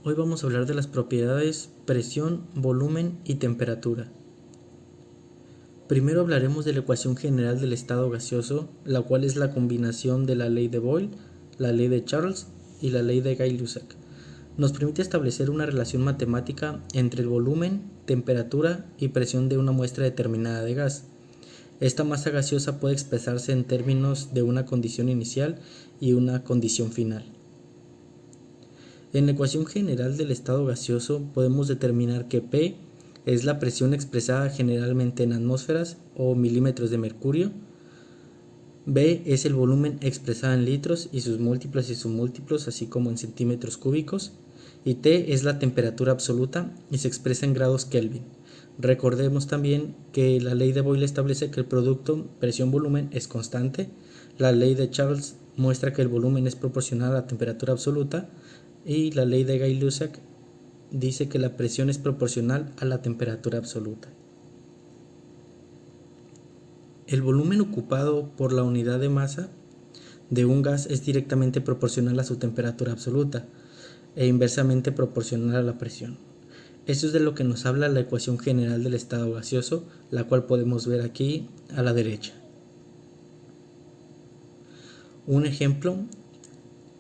Hoy vamos a hablar de las propiedades presión, volumen y temperatura. Primero hablaremos de la ecuación general del estado gaseoso, la cual es la combinación de la ley de Boyle, la ley de Charles y la ley de Gay-Lussac. Nos permite establecer una relación matemática entre el volumen, temperatura y presión de una muestra determinada de gas. Esta masa gaseosa puede expresarse en términos de una condición inicial y una condición final. En la ecuación general del estado gaseoso podemos determinar que P es la presión expresada generalmente en atmósferas o milímetros de mercurio, B es el volumen expresado en litros y sus múltiplos y submúltiplos, así como en centímetros cúbicos, y T es la temperatura absoluta y se expresa en grados Kelvin. Recordemos también que la ley de Boyle establece que el producto presión-volumen es constante, la ley de Charles muestra que el volumen es proporcional a la temperatura absoluta y la ley de Gay-Lussac dice que la presión es proporcional a la temperatura absoluta. El volumen ocupado por la unidad de masa de un gas es directamente proporcional a su temperatura absoluta e inversamente proporcional a la presión. Esto es de lo que nos habla la ecuación general del estado gaseoso, la cual podemos ver aquí a la derecha. Un ejemplo,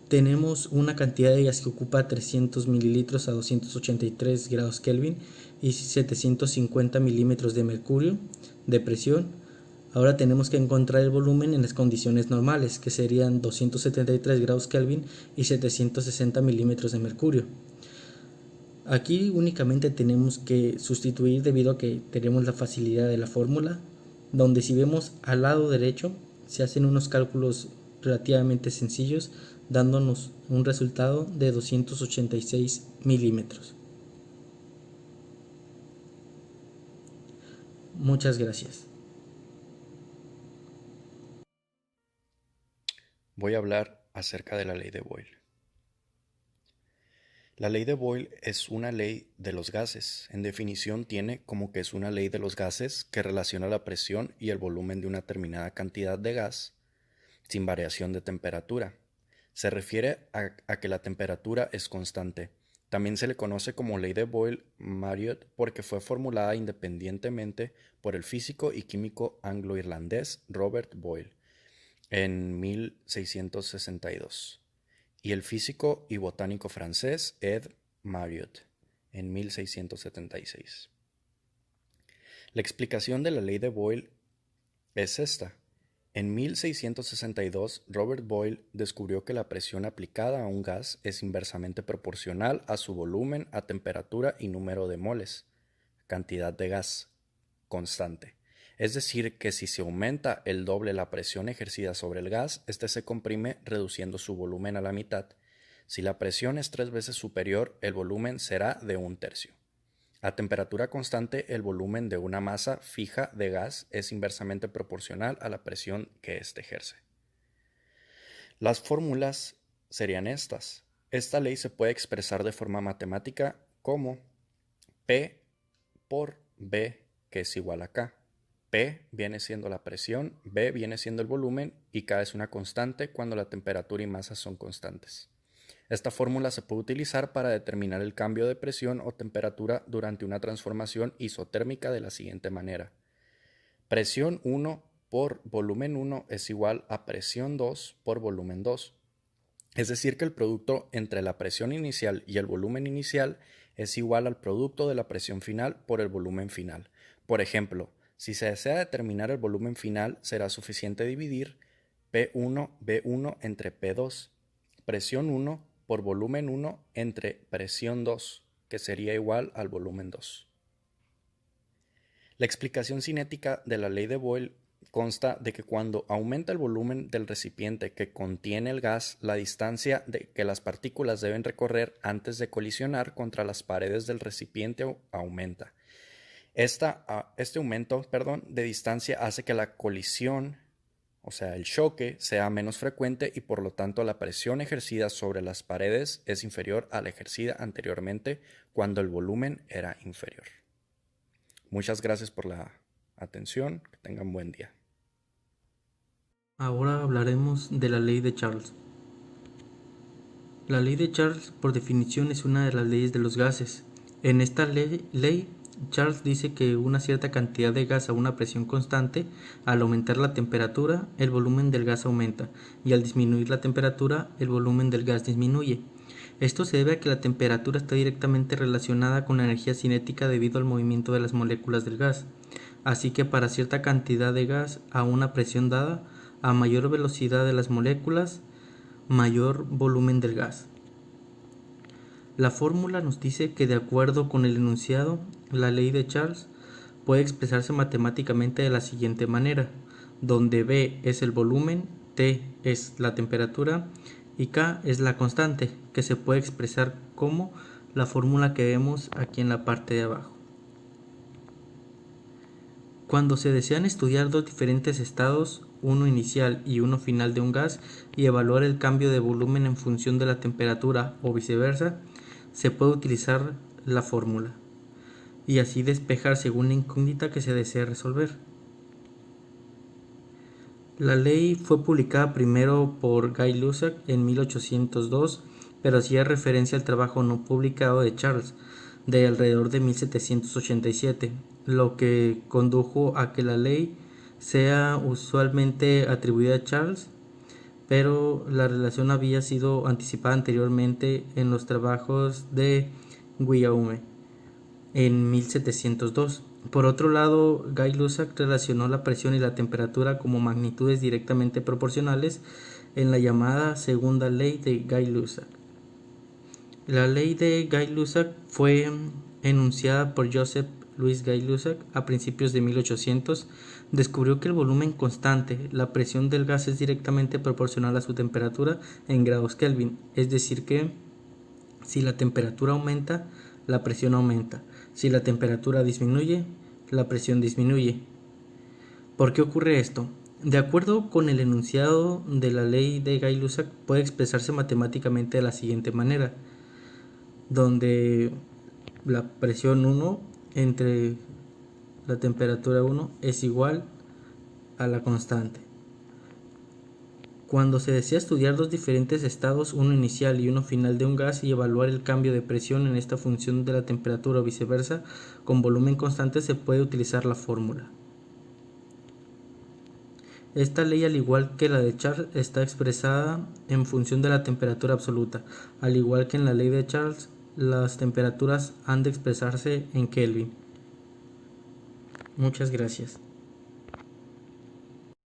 tenemos una cantidad de gas que ocupa 300 mililitros a 283 grados Kelvin y 750 milímetros de mercurio de presión. Ahora tenemos que encontrar el volumen en las condiciones normales, que serían 273 grados Kelvin y 760 milímetros de mercurio. Aquí únicamente tenemos que sustituir debido a que tenemos la facilidad de la fórmula, donde si vemos al lado derecho se hacen unos cálculos relativamente sencillos, dándonos un resultado de 286 milímetros. Muchas gracias. Voy a hablar acerca de la ley de Boyle. La ley de Boyle es una ley de los gases. En definición tiene como que es una ley de los gases que relaciona la presión y el volumen de una determinada cantidad de gas sin variación de temperatura. Se refiere a que la temperatura es constante. También se le conoce como ley de Boyle-Marriott porque fue formulada independientemente por el físico y químico anglo-irlandés Robert Boyle en 1662 y el físico y botánico francés Ed Marriott en 1676. La explicación de la ley de Boyle es esta. En 1662, Robert Boyle descubrió que la presión aplicada a un gas es inversamente proporcional a su volumen, a temperatura y número de moles, cantidad de gas constante. Es decir, que si se aumenta el doble la presión ejercida sobre el gas, este se comprime reduciendo su volumen a la mitad. Si la presión es 3 veces superior, el volumen será de 1/3. A temperatura constante, el volumen de una masa fija de gas es inversamente proporcional a la presión que éste ejerce. Las fórmulas serían estas. Esta ley se puede expresar de forma matemática como P por B, que es igual a K. P viene siendo la presión, B viene siendo el volumen y K es una constante cuando la temperatura y masa son constantes. Esta fórmula se puede utilizar para determinar el cambio de presión o temperatura durante una transformación isotérmica de la siguiente manera. Presión 1 por volumen 1 es igual a presión 2 por volumen 2. Es decir, que el producto entre la presión inicial y el volumen inicial es igual al producto de la presión final por el volumen final. Por ejemplo, si se desea determinar el volumen final, será suficiente dividir P1-B1 entre P2, presión 1 por volumen 1 entre presión 2, que sería igual al volumen 2. La explicación cinética de la ley de Boyle consta de que cuando aumenta el volumen del recipiente que contiene el gas, la distancia que las partículas deben recorrer antes de colisionar contra las paredes del recipiente aumenta. Este aumento de distancia hace que la colisión, o sea, el choque, sea menos frecuente y por lo tanto la presión ejercida sobre las paredes es inferior a la ejercida anteriormente cuando el volumen era inferior. Muchas gracias por la atención. Que tengan buen día. Ahora hablaremos de la ley de Charles. La ley de Charles, por definición, es una de las leyes de los gases. En esta ley, Charles dice que una cierta cantidad de gas a una presión constante, al aumentar la temperatura, el volumen del gas aumenta, y al disminuir la temperatura, el volumen del gas disminuye. Esto se debe a que la temperatura está directamente relacionada con la energía cinética debido al movimiento de las moléculas del gas. Así que para cierta cantidad de gas a una presión dada, a mayor velocidad de las moléculas, mayor volumen del gas. La fórmula nos dice que de acuerdo con el enunciado, la ley de Charles puede expresarse matemáticamente de la siguiente manera, donde B es el volumen, T es la temperatura y K es la constante, que se puede expresar como la fórmula que vemos aquí en la parte de abajo. Cuando se desean estudiar dos diferentes estados, uno inicial y uno final de un gas, y evaluar el cambio de volumen en función de la temperatura o viceversa, se puede utilizar la fórmula y así despejar según la incógnita que se desea resolver. La ley fue publicada primero por Gay-Lussac en 1802, pero hacía referencia al trabajo no publicado de Charles de alrededor de 1787, lo que condujo a que la ley sea usualmente atribuida a Charles, pero la relación había sido anticipada anteriormente en los trabajos de Guillaume en 1702. Por otro lado, Gay-Lussac relacionó la presión y la temperatura como magnitudes directamente proporcionales en la llamada segunda ley de Gay-Lussac. La ley de Gay-Lussac fue enunciada por Joseph Louis Gay-Lussac a principios de 1800. Descubrió que el volumen constante, la presión del gas, es directamente proporcional a su temperatura en grados Kelvin, es decir que si la temperatura aumenta, la presión aumenta. Si la temperatura disminuye, la presión disminuye. ¿Por qué ocurre esto? De acuerdo con el enunciado de la ley de Gay-Lussac, puede expresarse matemáticamente de la siguiente manera, donde la presión 1 entre la temperatura 1 es igual a la constante. Cuando se desea estudiar dos diferentes estados, uno inicial y uno final de un gas, y evaluar el cambio de presión en esta función de la temperatura o viceversa, con volumen constante, se puede utilizar la fórmula. Esta ley, al igual que la de Charles, está expresada en función de la temperatura absoluta. Al igual que en la ley de Charles, las temperaturas han de expresarse en Kelvin. Muchas gracias.